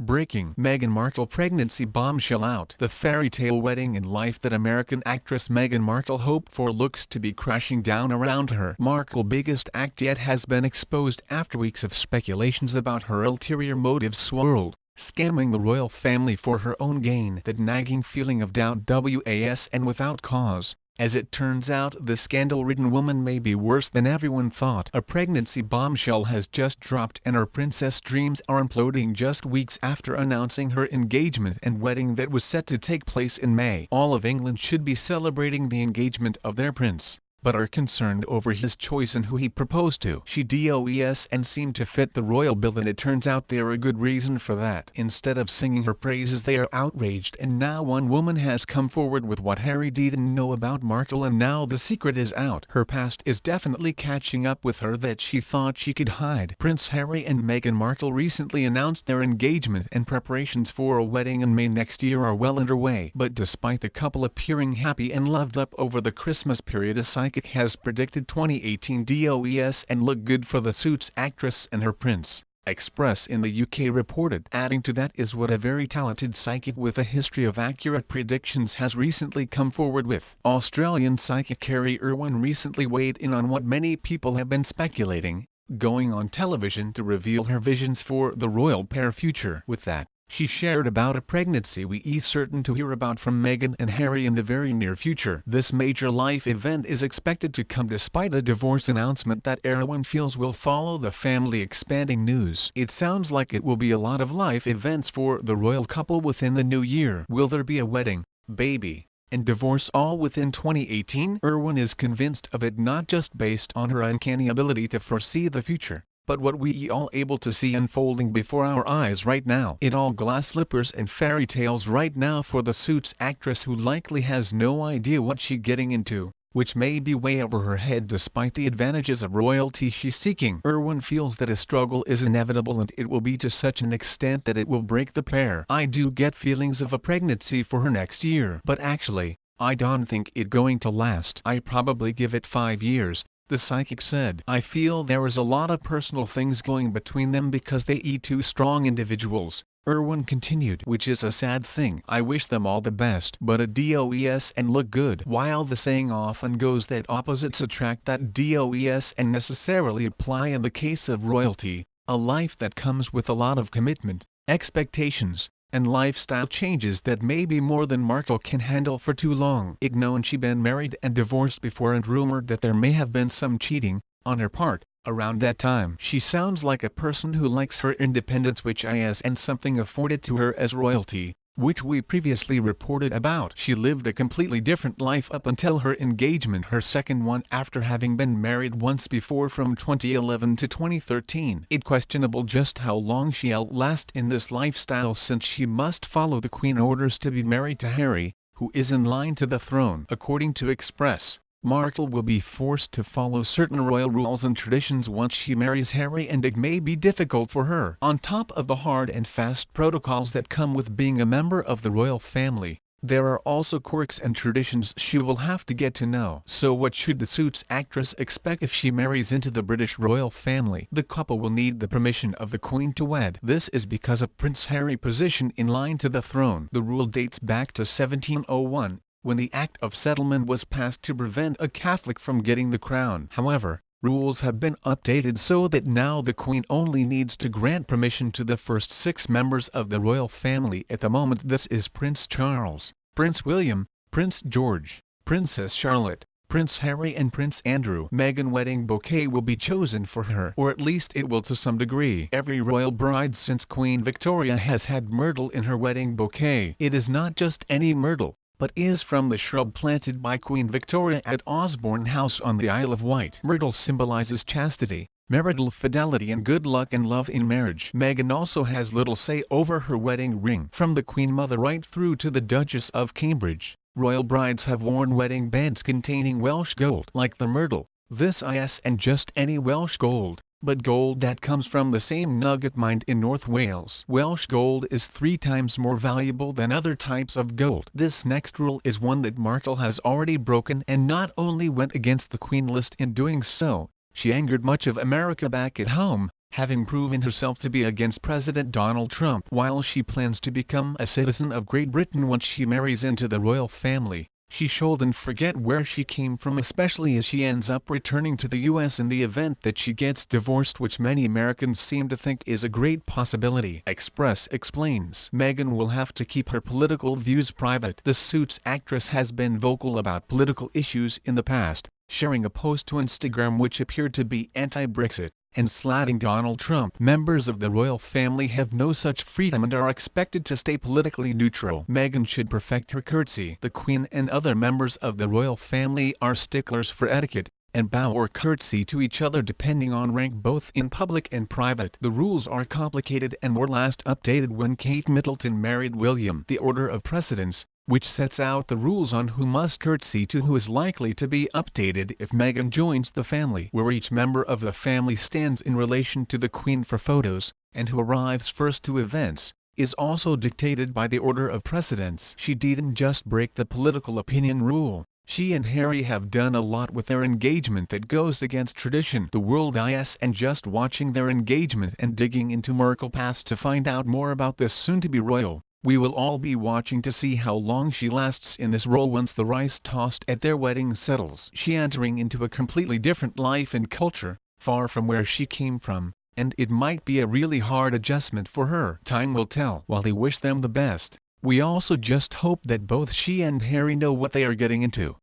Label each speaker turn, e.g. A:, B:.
A: breaking Meghan Markle pregnancy bombshell out. The fairy tale wedding in life that American actress Meghan Markle hoped for looks to be crashing down around her. Markle's biggest act yet has been exposed after weeks of speculations about her ulterior motives swirled, scamming the royal family for her own gain. That nagging feeling of doubt was and without cause. As it turns out, the scandal-ridden woman may be worse than everyone thought. A pregnancy bombshell has just dropped and her princess dreams are imploding just weeks after announcing her engagement and wedding that was set to take place in May. All of England should be celebrating the engagement of their prince, but are concerned over his choice and who he proposed to. She does and seem to fit the royal bill, and it turns out there are a good reason for that. Instead of singing her praises, they are outraged, and now one woman has come forward with what Harry didn't know about Markle, and now the secret is out. Her past is definitely catching up with her that she thought she could hide. Prince Harry and Meghan Markle recently announced their engagement, and preparations for a wedding in May next year are well underway. But despite the couple appearing happy and loved up over the Christmas period, a psychic has predicted 2018 does and look good for the Suits actress and her prince, Express in the UK reported. Adding to that is what a very talented psychic with a history of accurate predictions has recently come forward with. Australian psychic Carrie Irwin recently weighed in on what many people have been speculating, going on television to reveal her visions for the royal pair future. With that, she shared about a pregnancy we are certain to hear about from Meghan and Harry in the very near future. This major life event is expected to come despite a divorce announcement that Irwin feels will follow the family expanding news. It sounds like it will be a lot of life events for the royal couple within the new year. Will there be a wedding, baby, and divorce all within 2018? Irwin is convinced of it, not just based on her uncanny ability to foresee the future, but what we all able to see unfolding before our eyes right now. It all glass slippers and fairy tales right now for the Suits actress, who likely has no idea what she's getting into, which may be way over her head despite the advantages of royalty she's seeking. Irwin feels that a struggle is inevitable, and it will be to such an extent that it will break the pair. I do get feelings of a pregnancy for her next year, but actually, I don't think it going to last. I probably give it 5 years. The psychic said. I feel there is a lot of personal things going between them because they are two strong individuals, Irwin continued, which is a sad thing. I wish them all the best, but it does and look good. While the saying often goes that opposites attract, that does and necessarily apply in the case of royalty, a life that comes with a lot of commitment, expectations, and lifestyle changes that may be more than Markle can handle for too long. It known she been married and divorced before, and rumored that there may have been some cheating on her part around that time. She sounds like a person who likes her independence, which is and something afforded to her as royalty, which we previously reported about. She lived a completely different life up until her engagement, her second one after having been married once before from 2011 to 2013. It's questionable just how long she'll last in this lifestyle, since she must follow the Queen orders to be married to Harry, who is in line to the throne. According to Express, Markle will be forced to follow certain royal rules and traditions once she marries Harry, and it may be difficult for her. On top of the hard and fast protocols that come with being a member of the royal family, there are also quirks and traditions she will have to get to know. So what should the Suits actress expect if she marries into the British royal family? The couple will need the permission of the Queen to wed. This is because of Prince Harry's position in line to the throne. The rule dates back to 1701. When the Act of Settlement was passed to prevent a Catholic from getting the crown. However, rules have been updated so that now the Queen only needs to grant permission to the first 6 members of the royal family. At the moment, this is Prince Charles, Prince William, Prince George, Princess Charlotte, Prince Harry and Prince Andrew. Meghan wedding bouquet will be chosen for her, or at least it will to some degree. Every royal bride since Queen Victoria has had myrtle in her wedding bouquet. It is not just any myrtle, but is from the shrub planted by Queen Victoria at Osborne House on the Isle of Wight. Myrtle symbolizes chastity, marital fidelity and good luck and love in marriage. Meghan also has little say over her wedding ring. From the Queen Mother right through to the Duchess of Cambridge, royal brides have worn wedding bands containing Welsh gold. Like the myrtle, this isn't just any Welsh gold, but gold that comes from the same nugget mined in North Wales. Welsh gold is 3 times more valuable than other types of gold. This next rule is one that Markle has already broken, and not only went against the Queen list in doing so, she angered much of America back at home, having proven herself to be against President Donald Trump. While she plans to become a citizen of Great Britain once she marries into the royal family, she shouldn't forget where she came from, especially as she ends up returning to the US in the event that she gets divorced, which many Americans seem to think is a great possibility. Express explains Meghan will have to keep her political views private. The Suits actress has been vocal about political issues in the past, sharing a post to Instagram which appeared to be anti-Brexit and slatting Donald Trump. Members of the royal family have no such freedom and are expected to stay politically neutral. Meghan should perfect her curtsy. The Queen and other members of the royal family are sticklers for etiquette, and bow or curtsy to each other depending on rank both in public and private. The rules are complicated and were last updated when Kate Middleton married William. The order of precedence, which sets out the rules on who must curtsy to who, is likely to be updated if Meghan joins the family, where each member of the family stands in relation to the Queen for photos, and who arrives first to events, is also dictated by the order of precedence. She didn't just break the political opinion rule. She and Harry have done a lot with their engagement that goes against tradition. The world is and just watching their engagement and digging into Markle past to find out more about this soon-to-be royal. We will all be watching to see how long she lasts in this role once the rice tossed at their wedding settles. She entering into a completely different life and culture, far from where she came from, and it might be a really hard adjustment for her. Time will tell. While we wish them the best, we also just hope that both she and Harry know what they are getting into.